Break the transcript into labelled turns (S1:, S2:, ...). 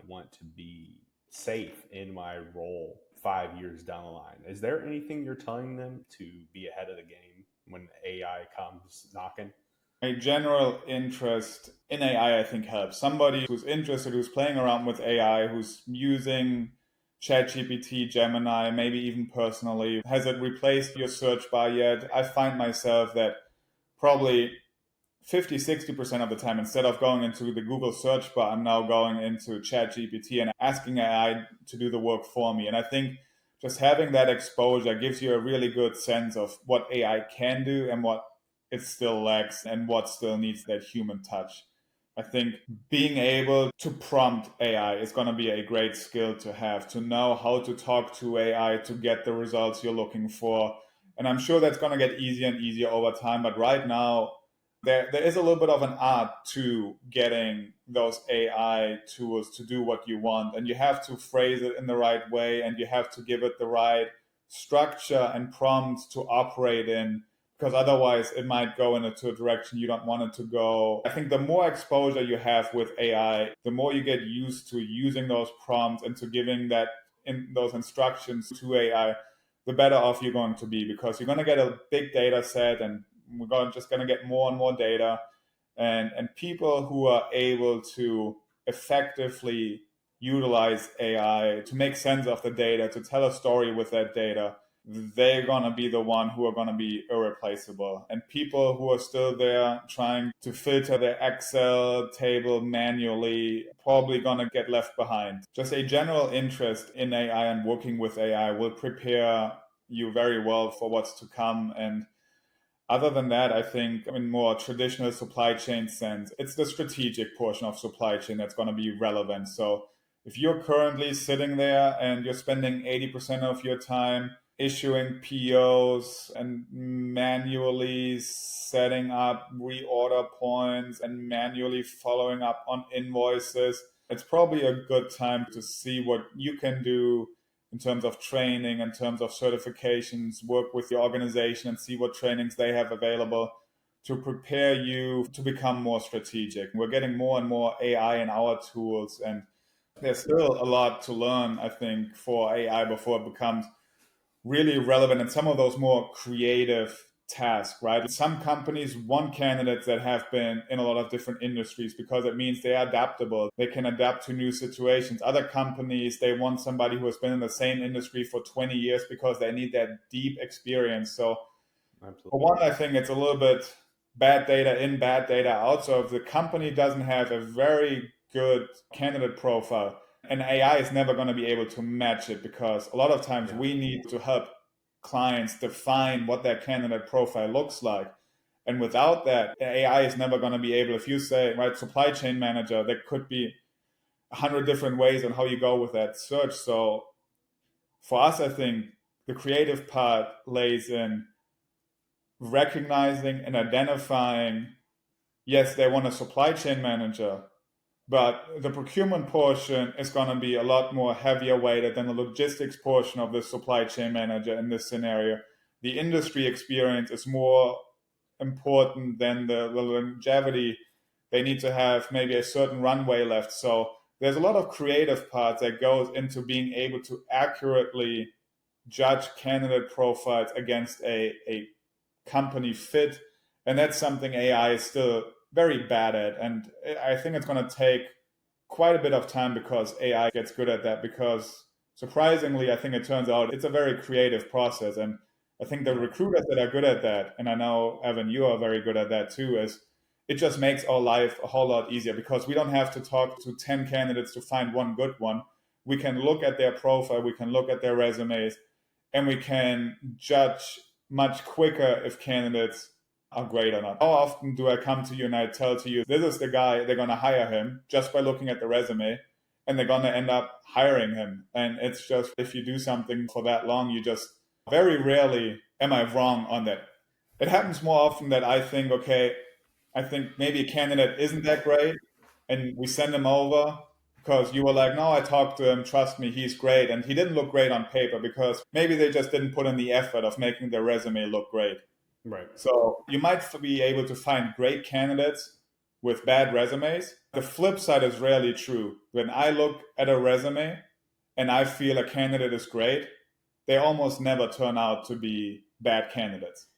S1: want to be safe in my role 5 years down the line. Is there anything you're telling them to be ahead of the game when AI comes knocking?
S2: A general interest in AI, I think, helps. Somebody who's interested, who's playing around with AI, who's using ChatGPT, Gemini, maybe even personally. Has it replaced your search bar yet? I find myself that probably 50-60% of the time, instead of going into the Google search bar, I'm now going into ChatGPT and asking AI to do the work for me. And I think just having that exposure gives you a really good sense of what AI can do and what it still lacks and what still needs that human touch. I think being able to prompt AI is going to be a great skill to have, to know how to talk to AI to get the results you're looking for. And I'm sure that's going to get easier and easier over time. But right now, there is a little bit of an art to getting those AI tools to do what you want. And you have to phrase it in the right way, and you have to give it the right structure and prompts to operate in, because otherwise it might go into a direction you don't want it to go. I think the more exposure you have with AI, the more you get used to using those prompts and to giving those instructions to AI, the better off you're going to be, because you're going to get a big data set, and we're just going to get more and more data. And people who are able to effectively utilize AI to make sense of the data, to tell a story with that data, they're going to be the one who are going to be irreplaceable. And people who are still there trying to filter their Excel table manually, probably going to get left behind. Just a general interest in AI and working with AI will prepare you very well for what's to come. And other than that, I think in more traditional supply chain sense, it's the strategic portion of supply chain that's going to be relevant. So if you're currently sitting there and you're spending 80% of your time issuing POs and manually setting up reorder points and manually following up on invoices, it's probably a good time to see what you can do in terms of training, in terms of certifications, work with your organization and see what trainings they have available to prepare you to become more strategic. We're getting more and more AI in our tools, and there's still a lot to learn, I think, for AI before it becomes really relevant in some of those more creative tasks, right? Some companies want candidates that have been in a lot of different industries because it means they are adaptable. They can adapt to new situations. Other companies, they want somebody who has been in the same industry for 20 years because they need that deep experience. So
S1: Absolutely.
S2: for one, I think it's a little bit bad data in, bad data out. So if the company doesn't have a very good candidate profile, and AI is never going to be able to match it, because a lot of times we need to help clients define what their candidate profile looks like. And without that, AI is never going to be able, if you say, right, supply chain manager, there could be 100 different ways on how you go with that search. So for us, I think the creative part lays in recognizing and identifying, yes, they want a supply chain manager, but the procurement portion is going to be a lot more heavier weighted than the logistics portion of the supply chain manager in this scenario. The industry experience is more important than the longevity. They need to have maybe a certain runway left. So there's a lot of creative parts that goes into being able to accurately judge candidate profiles against a company fit. And that's something AI is still very bad at. And I think it's going to take quite a bit of time because AI gets good at that. Because surprisingly, I think it turns out it's a very creative process. And I think the recruiters that are good at that, and I know, Evan, you are very good at that too, is it just makes our life a whole lot easier, because we don't have to talk to 10 candidates to find one good one. We can look at their profile, we can look at their resumes, and we can judge much quicker if candidates are great or not. How often do I come to you and I tell to you, this is the guy, they're going to hire him just by looking at the resume, and they're going to end up hiring him. And it's just, if you do something for that long, you just, very rarely am I wrong on that. It happens more often that I think, okay, I think maybe a candidate isn't that great, and we send him over because you were like, no, I talked to him, trust me, he's great. And he didn't look great on paper because maybe they just didn't put in the effort of making their resume look great.
S1: Right.
S2: So you might be able to find great candidates with bad resumes, The flip side is rarely true. When I look at a resume and I feel a candidate is great, they almost never turn out to be bad candidates.